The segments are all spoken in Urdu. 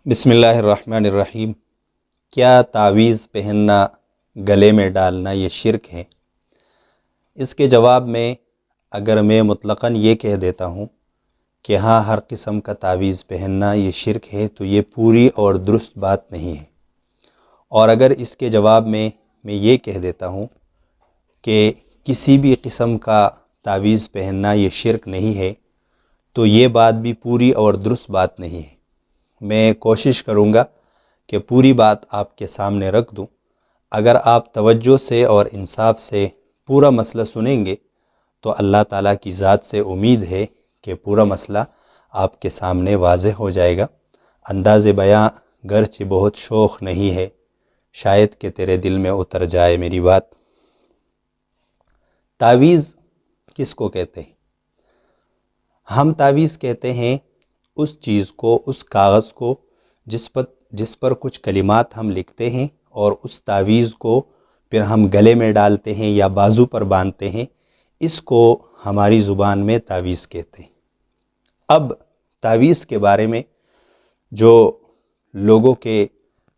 بسم اللہ الرحمن الرحیم۔ کیا تعویذ پہننا، گلے میں ڈالنا یہ شرک ہے؟ اس کے جواب میں اگر میں مطلقاً یہ کہہ دیتا ہوں کہ ہاں ہر قسم کا تعویذ پہننا یہ شرک ہے تو یہ پوری اور درست بات نہیں ہے، اور اگر اس کے جواب میں یہ کہہ دیتا ہوں کہ کسی بھی قسم کا تعویذ پہننا یہ شرک نہیں ہے تو یہ بات بھی پوری اور درست بات نہیں ہے۔ میں کوشش کروں گا کہ پوری بات آپ کے سامنے رکھ دوں۔ اگر آپ توجہ سے اور انصاف سے پورا مسئلہ سنیں گے تو اللہ تعالیٰ کی ذات سے امید ہے کہ پورا مسئلہ آپ کے سامنے واضح ہو جائے گا۔ انداز بیاں گرچہ بہت شوخ نہیں ہے، شاید کہ تیرے دل میں اتر جائے میری بات۔ تعویذ کس کو کہتے ہیں؟ ہم تعویذ کہتے ہیں اس چیز کو، اس کاغذ کو جس پر کچھ کلمات ہم لکھتے ہیں اور اس تعویذ کو پھر ہم گلے میں ڈالتے ہیں یا بازو پر باندھتے ہیں، اس کو ہماری زبان میں تعویذ کہتے ہیں۔ اب تعویذ کے بارے میں جو لوگوں کے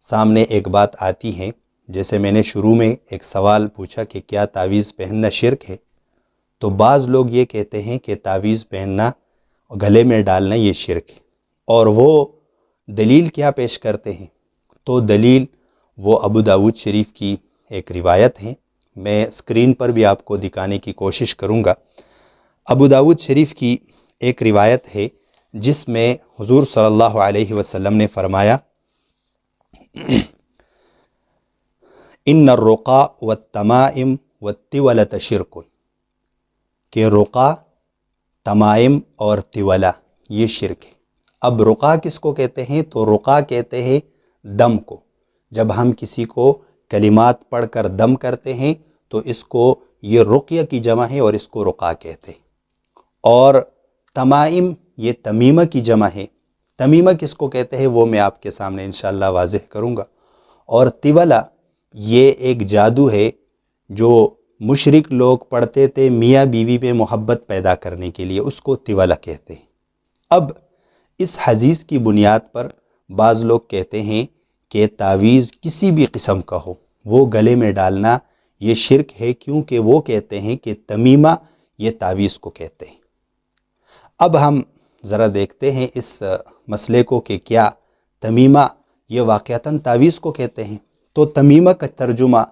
سامنے ایک بات آتی ہے، جیسے میں نے شروع میں ایک سوال پوچھا کہ کیا تعویذ پہننا شرک ہے، تو بعض لوگ یہ کہتے ہیں کہ تعویذ پہننا، گلے میں ڈالنا یہ شرک ہے، اور وہ دلیل کیا پیش کرتے ہیں؟ تو دلیل وہ ابو داود شریف کی ایک روایت ہے، میں اسکرین پر بھی آپ کو دکھانے کی کوشش کروں گا۔ ابو داود شریف کی ایک روایت ہے جس میں حضور صلی اللہ علیہ وسلم نے فرمایا، ان الرقا والتمائم والتولة شرک، کہ رقا، تمائم اور تولہ یہ شرک ہے۔ اب رقا کس کو کہتے ہیں؟ تو رقا کہتے ہیں دم کو۔ جب ہم کسی کو کلمات پڑھ کر دم کرتے ہیں تو اس کو یہ رقیہ کی جمع ہے اور اس کو رقا کہتے ہیں۔ اور تمائم یہ تمیمہ کی جمع ہے۔ تمیمہ کس کو کہتے ہیں وہ میں آپ کے سامنے انشاءاللہ واضح کروں گا۔ اور تولہ یہ ایک جادو ہے جو مشرک لوگ پڑھتے تھے میاں بیوی میں محبت پیدا کرنے کے لیے، اس کو تولہ کہتے ہیں۔ اب اس حدیث کی بنیاد پر بعض لوگ کہتے ہیں کہ تعویذ کسی بھی قسم کا ہو وہ گلے میں ڈالنا یہ شرک ہے، کیونکہ وہ کہتے ہیں کہ تمیمہ یہ تعویذ کو کہتے ہیں۔ اب ہم ذرا دیکھتے ہیں اس مسئلے کو کہ کیا تمیمہ یہ واقعتاً تعویذ کو کہتے ہیں۔ تو تمیمہ کا ترجمہ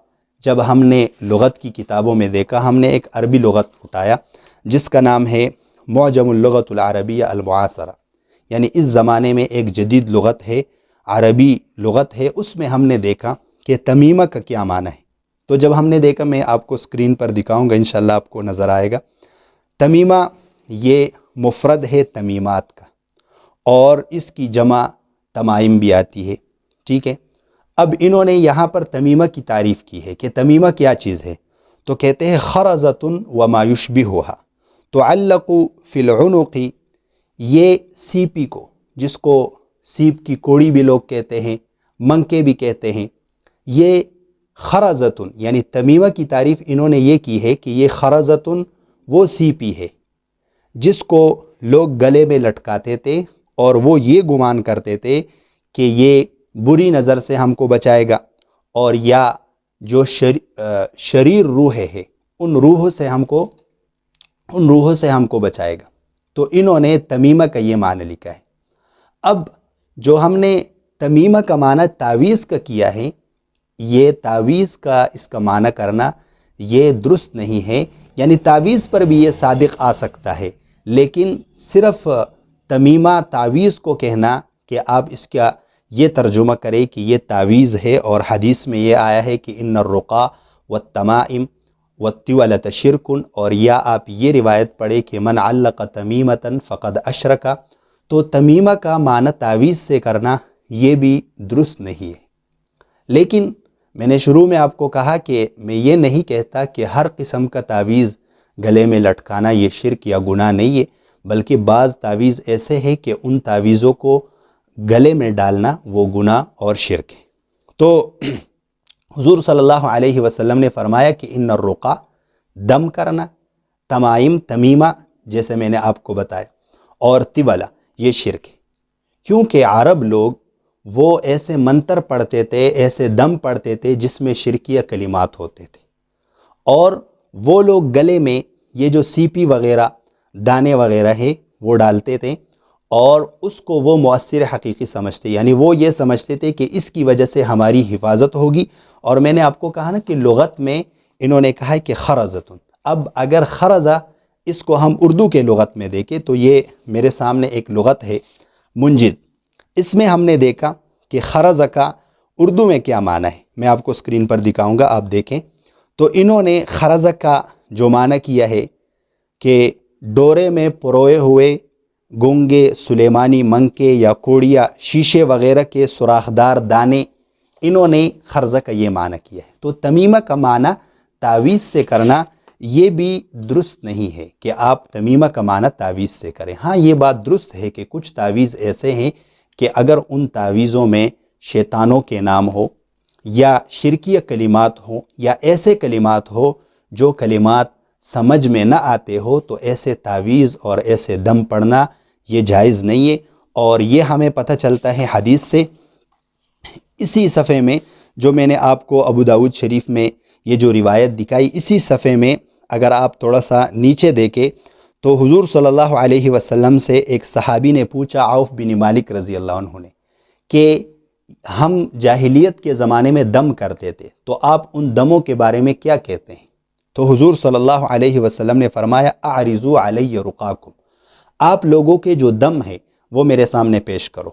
جب ہم نے لغت کی کتابوں میں دیکھا، ہم نے ایک عربی لغت اٹھایا جس کا نام ہے معجم اللغۃ العربیہ المعاصرہ، یعنی اس زمانے میں ایک جدید لغت ہے، عربی لغت ہے۔ اس میں ہم نے دیکھا کہ تمیمہ کا کیا معنی ہے۔ تو جب ہم نے دیکھا، میں آپ کو اسکرین پر دکھاؤں گا، انشاءاللہ آپ کو نظر آئے گا۔ تمیمہ یہ مفرد ہے تمیمات کا، اور اس کی جمع تمائم بھی آتی ہے، ٹھیک ہے۔ اب انہوں نے یہاں پر تمیمہ کی تعریف کی ہے کہ تمیمہ کیا چیز ہے، تو کہتے ہیں خرزۃ وما یشبہھا تعلق فی العنق، یہ سیپی کو، جس کو سیپ کی کوڑی بھی لوگ کہتے ہیں، منکے بھی کہتے ہیں، یہ خرزۃ یعنی تمیمہ کی تعریف انہوں نے یہ کی ہے کہ یہ خرزۃ وہ سیپی ہے جس کو لوگ گلے میں لٹکاتے تھے، اور وہ یہ گمان کرتے تھے کہ یہ بری نظر سے ہم کو بچائے گا، اور یا جو شریر روح ہے ان روحوں سے ہم کو بچائے گا۔ تو انہوں نے تمیمہ کا یہ معنی لکھا ہے۔ اب جو ہم نے تمیمہ کا معنی تعویذ کا کیا ہے، یہ تعویذ کا اس کا معنی کرنا یہ درست نہیں ہے، یعنی تعویذ پر بھی یہ صادق آ سکتا ہے، لیکن صرف تمیمہ تعویذ کو کہنا کہ آپ اس کا یہ ترجمہ کریں کہ یہ تعویذ ہے، اور حدیث میں یہ آیا ہے کہ ان الرقا والتمائم والتولة شرک، اور یا آپ یہ روایت پڑھیں کہ من علق تمیمۃ فقد اشرک، تو تمیمہ کا معنی تعویذ سے کرنا یہ بھی درست نہیں ہے۔ لیکن میں نے شروع میں آپ کو کہا کہ میں یہ نہیں کہتا کہ ہر قسم کا تعویذ گلے میں لٹکانا یہ شرک یا گناہ نہیں ہے، بلکہ بعض تعویذ ایسے ہیں کہ ان تعویذوں کو گلے میں ڈالنا وہ گناہ اور شرک ہے۔ تو حضور صلی اللہ علیہ وسلم نے فرمایا کہ ان الرقا دم کرنا، تمائم تمیمہ جیسے میں نے آپ کو بتایا، اور تولہ یہ شرک ہے، کیونکہ عرب لوگ وہ ایسے منتر پڑھتے تھے، ایسے دم پڑھتے تھے جس میں شرکیہ کلمات ہوتے تھے، اور وہ لوگ گلے میں یہ جو CP وغیرہ دانے وغیرہ ہے وہ ڈالتے تھے، اور اس کو وہ مؤثر حقیقی سمجھتے، یعنی وہ یہ سمجھتے تھے کہ اس کی وجہ سے ہماری حفاظت ہوگی۔ اور میں نے آپ کو کہا نا کہ لغت میں انہوں نے کہا ہے کہ خرزتن۔ اب اگر خرزہ اس کو ہم اردو کے لغت میں دیکھیں تو یہ میرے سامنے ایک لغت ہے منجد، اس میں ہم نے دیکھا کہ خرزہ کا اردو میں کیا معنی ہے، میں آپ کو اسکرین پر دکھاؤں گا، آپ دیکھیں تو انہوں نے خرزہ کا جو معنی کیا ہے کہ ڈورے میں پروئے ہوئے گونگے سلیمانی منکے یا کوڑیا شیشے وغیرہ کے سوراخدار دانے، انہوں نے خرزہ کا یہ معنی کیا ہے۔ تو تمیمہ کا معنی تعویذ سے کرنا یہ بھی درست نہیں ہے کہ آپ تمیمہ کا معنی تعویذ سے کریں۔ ہاں یہ بات درست ہے کہ کچھ تعویذ ایسے ہیں کہ اگر ان تعویذوں میں شیطانوں کے نام ہو یا شرکیہ کلمات ہوں یا ایسے کلمات ہو جو کلمات سمجھ میں نہ آتے ہو، تو ایسے تعویذ اور ایسے دم پڑھنا یہ جائز نہیں ہے۔ اور یہ ہمیں پتہ چلتا ہے حدیث سے، اسی صفحے میں جو میں نے آپ کو ابو داؤد شریف میں یہ جو روایت دکھائی، اسی صفحے میں اگر آپ تھوڑا سا نیچے دیکھیں تو حضور صلی اللہ علیہ وسلم سے ایک صحابی نے پوچھا، عوف بن مالک رضی اللہ عنہ نے، کہ ہم جاہلیت کے زمانے میں دم کرتے تھے، تو آپ ان دموں کے بارے میں کیا کہتے ہیں؟ تو حضور صلی اللہ علیہ وسلم نے فرمایا، اعرضوا علی رقاکم، آپ لوگوں کے جو دم ہے وہ میرے سامنے پیش کرو۔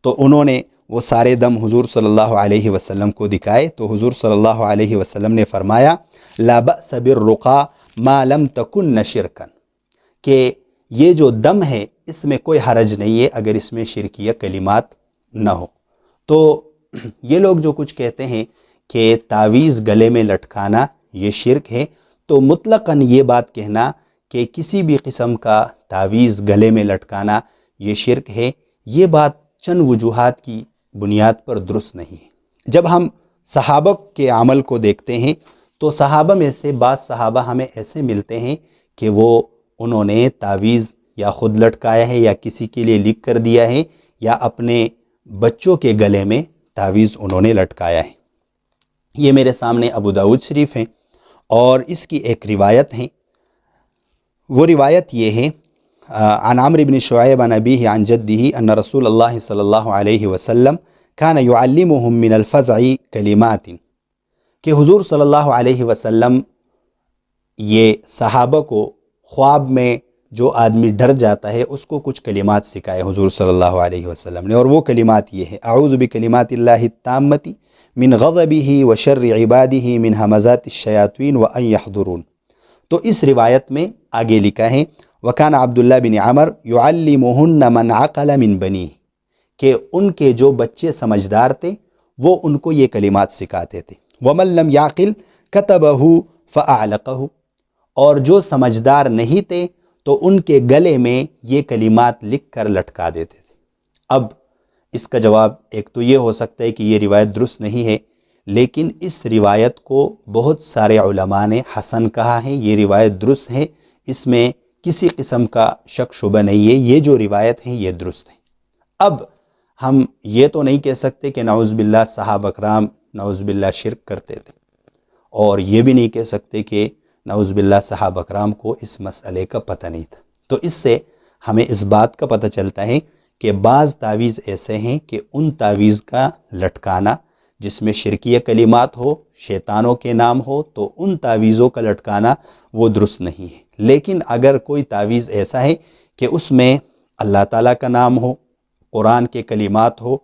تو انہوں نے وہ سارے دم حضور صلی اللہ علیہ وسلم کو دکھائے، تو حضور صلی اللہ علیہ وسلم نے فرمایا، لا بأس بالرقا ما لم تکن شرکا، کہ یہ جو دم ہے اس میں کوئی حرج نہیں ہے اگر اس میں شرکیہ کلمات نہ ہو۔ تو یہ لوگ جو کچھ کہتے ہیں کہ تعویذ گلے میں لٹکانا یہ شرک ہے، تو مطلقاً یہ بات کہنا کہ کسی بھی قسم کا تعویذ گلے میں لٹکانا یہ شرک ہے، یہ بات چند وجوہات کی بنیاد پر درست نہیں ہے۔ جب ہم صحابہ کے عمل کو دیکھتے ہیں تو صحابہ میں سے بعض صحابہ ہمیں ایسے ملتے ہیں کہ انہوں نے تعویذ یا خود لٹکایا ہے یا کسی کے لیے لکھ کر دیا ہے یا اپنے بچوں کے گلے میں تعویذ انہوں نے لٹکایا ہے۔ یہ میرے سامنے ابو داؤد شریف ہیں، اور اس کی ایک روایت ہے، وہ روایت یہ ہے، عن عمرو بن شعیب عن ابیہ عن جدہ ان رسول اللہ صلی اللہ علیہ وسلم کان یعلمہم من الفزع کلمات، کہ حضور صلی اللہ علیہ وسلم یہ صحابہ کو خواب میں جو آدمی ڈر جاتا ہے اس کو کچھ کلمات سکھائے حضور صلی اللہ علیہ وسلم نے، اور وہ کلمات یہ ہے، اعوذ بکلمات اللہ التامۃ من غضبہ وشر عبادہ من ہمزات الشیاطین وان یحضرون۔ تو اس روایت میں آگے لکھا ہے، وکان عبداللہ بن عمر یعلمہن من عقل من بنیہ، کہ ان کے جو بچے سمجھدار تھے وہ ان کو یہ کلمات سکھاتے تھے، ومن لم یعقل کتبہ فاعلقہ، اور جو سمجھدار نہیں تھے تو ان کے گلے میں یہ کلمات لکھ کر لٹکا دیتے تھے۔ اب اس کا جواب ایک تو یہ ہو سکتا ہے کہ یہ روایت درست نہیں ہے، لیکن اس روایت کو بہت سارے علماء نے حسن کہا ہے، یہ روایت درست ہے، اس میں کسی قسم کا شک شبہ نہیں ہے، یہ جو روایت ہے یہ درست ہے۔ اب ہم یہ تو نہیں کہہ سکتے کہ نعوذ باللہ صحابہ کرام نعوذ باللہ شرک کرتے تھے، اور یہ بھی نہیں کہہ سکتے کہ نعوذ باللہ صحابہ کرام کو اس مسئلے کا پتہ نہیں تھا۔ تو اس سے ہمیں اس بات کا پتہ چلتا ہے کہ بعض تعویذ ایسے ہیں کہ ان تعویذ کا لٹکانا جس میں شرکیہ کلمات ہو، شیطانوں کے نام ہو، تو ان تعویذوں کا لٹکانا وہ درست نہیں ہے۔ لیکن اگر کوئی تعویذ ایسا ہے کہ اس میں اللہ تعالیٰ کا نام ہو، قرآن کے کلمات ہو،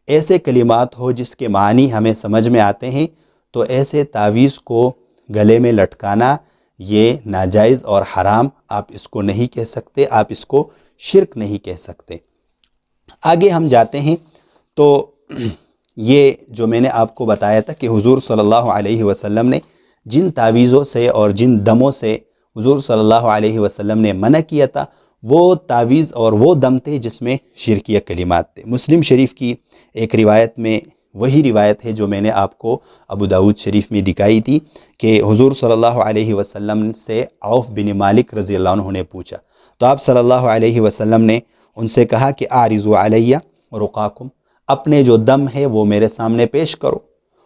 ایسے کلمات ہو جس کے معنی ہمیں سمجھ میں آتے ہیں، تو ایسے تعویذ کو گلے میں لٹکانا یہ ناجائز اور حرام، آپ اس کو نہیں کہہ سکتے، آپ اس کو شرک نہیں کہہ سکتے۔ آگے ہم جاتے ہیں تو یہ جو میں نے آپ کو بتایا تھا کہ حضور صلی اللہ علیہ وسلم نے جن تعویذوں سے اور جن دموں سے حضور صلی اللہ علیہ وسلم نے منع کیا تھا، وہ تعویذ اور وہ دم تھے جس میں شرکیہ کلمات تھے۔ مسلم شریف کی ایک روایت میں وہی روایت ہے جو میں نے آپ کو ابو داؤد شریف میں دکھائی تھی کہ حضور صلی اللہ علیہ وسلم سے عوف بن مالک رضی اللہ عنہ نے پوچھا، تو آپ صلی اللہ علیہ وسلم نے ان سے کہا کہ اعرضوا علیہ رقاکم، اپنے جو دم ہے وہ میرے سامنے پیش کرو۔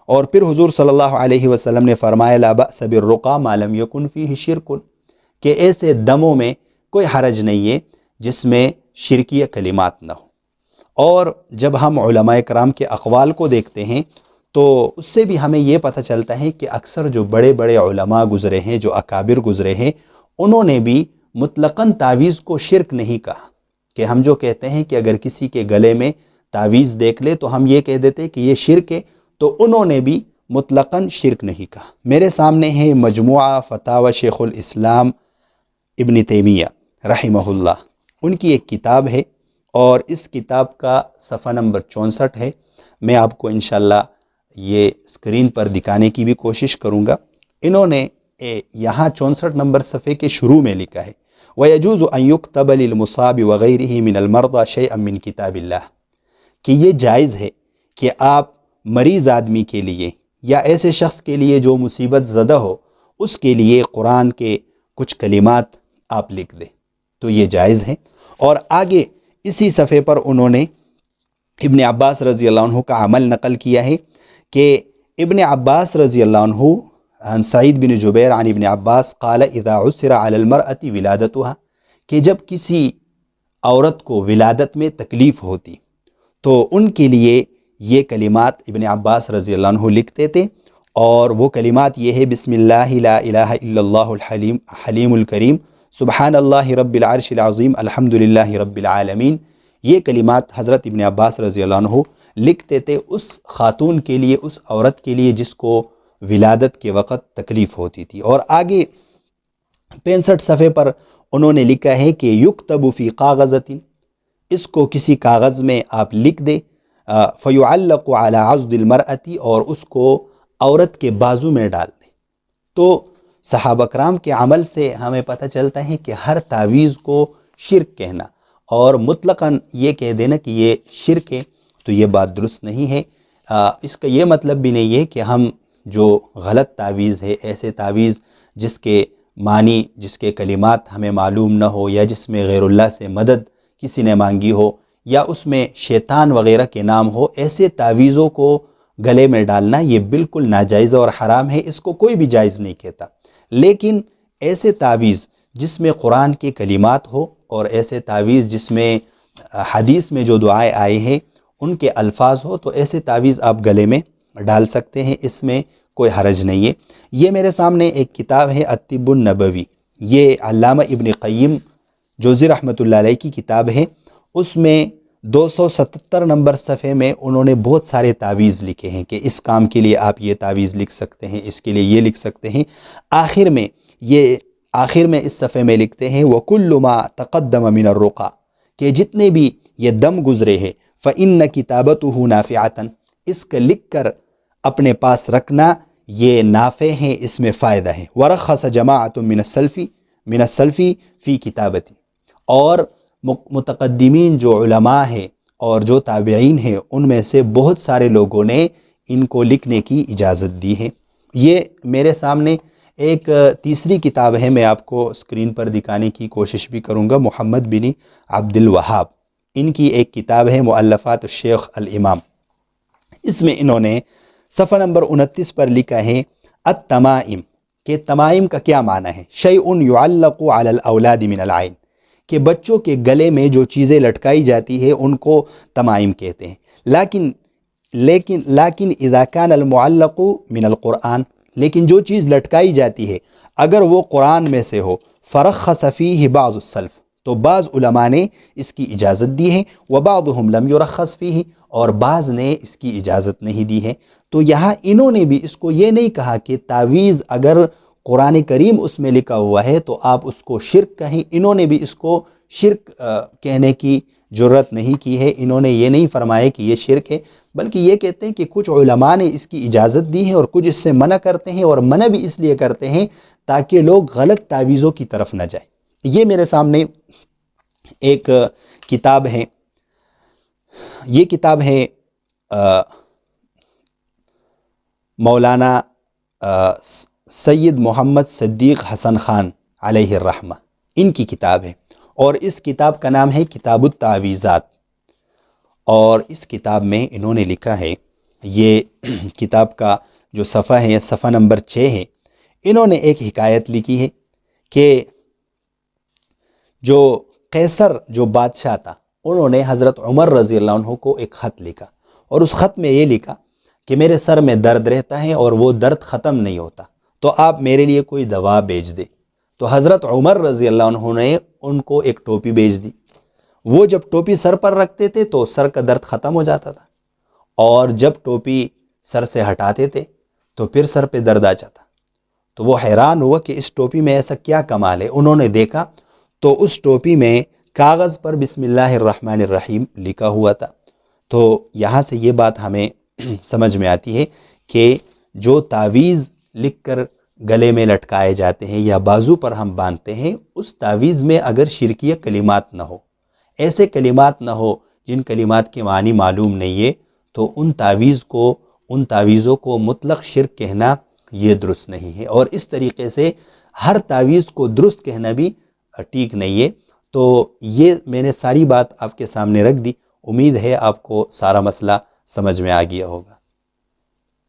اور پھر حضور صلی اللہ علیہ وسلم نے فرمایا لا بأس بالرقیٰ ما لم یکن فیہ شرک، کہ ایسے دموں میں کوئی حرج نہیں ہے جس میں شرکیہ کلمات نہ ہو۔ اور جب ہم علماء کرام کے اقوال کو دیکھتے ہیں تو اس سے بھی ہمیں یہ پتہ چلتا ہے کہ اکثر جو بڑے بڑے علماء گزرے ہیں، جو اکابر گزرے ہیں، انہوں نے بھی مطلقاً تعویذ کو شرک نہیں کہا۔ کہ ہم جو کہتے ہیں کہ اگر کسی کے گلے میں تعویذ دیکھ لے تو ہم یہ کہہ دیتے کہ یہ شرک ہے، تو انہوں نے بھی مطلقاً شرک نہیں کہا۔ میرے سامنے ہے مجموعہ فتاوی شیخ الاسلام ابن تیمیہ رحمہ اللہ، ان کی ایک کتاب ہے، اور اس کتاب کا صفحہ نمبر 64 ہے۔ میں آپ کو انشاءاللہ یہ اسکرین پر دکھانے کی بھی کوشش کروں گا۔ انہوں نے یہاں 64 نمبر صفحے کے شروع میں لکھا ہے وَيَجُوزُ أَن يُكْتَبَ لِلْمُصَابِ وَغَيْرِهِ مِنَ الْمَرْضَى شَيْئًا مِّن كِتَابِ اللَّهِ، کہ یہ جائز ہے کہ آپ مریض آدمی کے لیے یا ایسے شخص کے لیے جو مصیبت زدہ ہو، اس کے لیے قرآن کے کچھ کلمات آپ لکھ دیں، تو یہ جائز ہے۔ اور آگے اسی صفحے پر انہوں نے ابن عباس رضی اللہ عنہ کا عمل نقل کیا ہے کہ ابن عباس رضی اللہ عنہ عن سعید بن جبیر عن ابن عباس قال اذا عسر على المرأة ولادتها، کہ جب کسی عورت کو ولادت میں تکلیف ہوتی تو ان کے لیے یہ کلمات ابن عباس رضی اللہ عنہ لکھتے تھے، اور وہ کلمات یہ ہے بسم اللہ لا الہ الا اللہ الحلیم الکریم سبحان اللہ رب العرش العظیم الحمد للہ رب العالمین۔ یہ کلمات حضرت ابن عباس رضی اللہ عنہ لکھتے تھے اس خاتون کے لیے، اس عورت کے لیے جس کو ولادت کے وقت تکلیف ہوتی تھی۔ اور آگے 65 صفحے پر انہوں نے لکھا ہے کہ یکتب فی کاغذۃ، اس کو کسی کاغذ میں آپ لکھ دیں، فیعلق علی عضد المرأۃ، اور اس کو عورت کے بازو میں ڈال دیں۔ تو صحابہ کرام کے عمل سے ہمیں پتہ چلتا ہے کہ ہر تعویذ کو شرک کہنا اور مطلقاً یہ کہہ دینا کہ یہ شرک ہے، تو یہ بات درست نہیں ہے۔ اس کا یہ مطلب بھی نہیں ہے کہ ہم جو غلط تعویذ ہے، ایسے تعویذ جس کے معنی، جس کے کلمات ہمیں معلوم نہ ہو، یا جس میں غیر اللہ سے مدد کسی نے مانگی ہو، یا اس میں شیطان وغیرہ کے نام ہو، ایسے تعویذوں کو گلے میں ڈالنا یہ بالکل ناجائز اور حرام ہے، اس کو کوئی بھی جائز نہیں کہتا۔ لیکن ایسے تعویذ جس میں قرآن کے کلمات ہو، اور ایسے تعویذ جس میں حدیث میں جو دعائیں آئے ہیں ان کے الفاظ ہو، تو ایسے تعویذ آپ گلے میں ڈال سکتے ہیں، اس میں کوئی حرج نہیں ہے۔ یہ میرے سامنے ایک کتاب ہے الطب النبوی، یہ علامہ ابن قیم جوزی رحمۃ اللہ علیہ کی کتاب ہے۔ اس میں 277 نمبر صفحے میں انہوں نے بہت سارے تعویذ لکھے ہیں کہ اس کام کے لیے آپ یہ تعویذ لکھ سکتے ہیں، اس کے لیے یہ لکھ سکتے ہیں۔ آخر میں اس صفحے میں لکھتے ہیں وَكُلُّ مَا تَقَدَّمَ مِنَ الرُّقَى، کہ جتنے بھی یہ دم گزرے ہیں فَإِنَّ كِتَابَتُهُ نَافِعَةً، اس کا لکھ کر اپنے پاس رکھنا یہ نافع ہے، اس میں فائدہ ہے۔ وَرَخَّصَ جَمَاعَةٌ مِنَ السَّلْفِ فِي كِتَابَتِهِ، اور متقدمین جو علماء ہیں اور جو تابعین ہیں ان میں سے بہت سارے لوگوں نے ان کو لکھنے کی اجازت دی ہے۔ یہ میرے سامنے ایک تیسری کتاب ہے، میں آپ کو اسکرین پر دکھانے کی کوشش بھی کروں گا، محمد بن عبد الوہاب، ان کی ایک کتاب ہے مؤلفات الشیخ الامام۔ اس میں انہوں نے صفحہ نمبر 29 پر لکھا ہے التمائم، کہ تمائم کا کیا معنی ہے؟ شیء یعلق علی الاولاد من العین، کہ بچوں کے گلے میں جو چیزیں لٹکائی جاتی ہے ان کو تمائم کہتے ہیں۔ لیکن اذا کان المعلق من القرآن، لیکن جو چیز لٹکائی جاتی ہے اگر وہ قرآن میں سے ہو، فرخص فیہ بعض السلف، تو بعض علماء نے اس کی اجازت دی ہے، وبعضهم لم یرخص فیہ، اور بعض نے اس کی اجازت نہیں دی ہے۔ تو یہاں انہوں نے بھی اس کو یہ نہیں کہا کہ تعویذ اگر قرآن کریم اس میں لکھا ہوا ہے تو آپ اس کو شرک کہیں، انہوں نے بھی اس کو شرک کہنے کی جرت نہیں کی ہے، انہوں نے یہ نہیں فرمایا کہ یہ شرک ہے، بلکہ یہ کہتے ہیں کہ کچھ علماء نے اس کی اجازت دی ہے اور کچھ اس سے منع کرتے ہیں، اور منع بھی اس لیے کرتے ہیں تاکہ لوگ غلط تعویذوں کی طرف نہ جائیں۔ یہ میرے سامنے ایک کتاب ہے، یہ کتاب ہے مولانا سید محمد صدیق حسن خان علیہ الرحمہ، ان کی کتاب ہے، اور اس کتاب کا نام ہے کتاب التعویذات۔ اور اس کتاب میں انہوں نے لکھا ہے، یہ کتاب کا جو صفحہ ہے صفحہ نمبر 6 ہے، انہوں نے ایک حکایت لکھی ہے کہ جو قیصر جو بادشاہ تھا، انہوں نے حضرت عمر رضی اللہ عنہ کو ایک خط لکھا، اور اس خط میں یہ لکھا کہ میرے سر میں درد رہتا ہے اور وہ درد ختم نہیں ہوتا، تو آپ میرے لیے کوئی دوا بھیج دے۔ تو حضرت عمر رضی اللہ عنہ نے ان کو ایک ٹوپی بھیج دی۔ وہ جب ٹوپی سر پر رکھتے تھے تو سر کا درد ختم ہو جاتا تھا، اور جب ٹوپی سر سے ہٹاتے تھے تو پھر سر پہ درد آ جاتا۔ تو وہ حیران ہوا کہ اس ٹوپی میں ایسا کیا کمال ہے۔ انہوں نے دیکھا تو اس ٹوپی میں کاغذ پر بسم اللہ الرحمن الرحیم لکھا ہوا تھا۔ تو یہاں سے یہ بات ہمیں سمجھ میں آتی ہے کہ جو تعویذ لکھ کر گلے میں لٹکائے جاتے ہیں یا بازو پر ہم باندھتے ہیں، اس تعویذ میں اگر شرکیہ کلمات نہ ہو، ایسے کلمات نہ ہو جن کلمات کے معنی معلوم نہیں ہے، تو ان تعویذوں کو مطلق شرک کہنا یہ درست نہیں ہے، اور اس طریقے سے ہر تعویذ کو درست کہنا بھی ٹھیک نہیں ہے۔ تو یہ میں نے ساری بات آپ کے سامنے رکھ دی، امید ہے آپ کو سارا مسئلہ سمجھ میں آ گیا ہوگا۔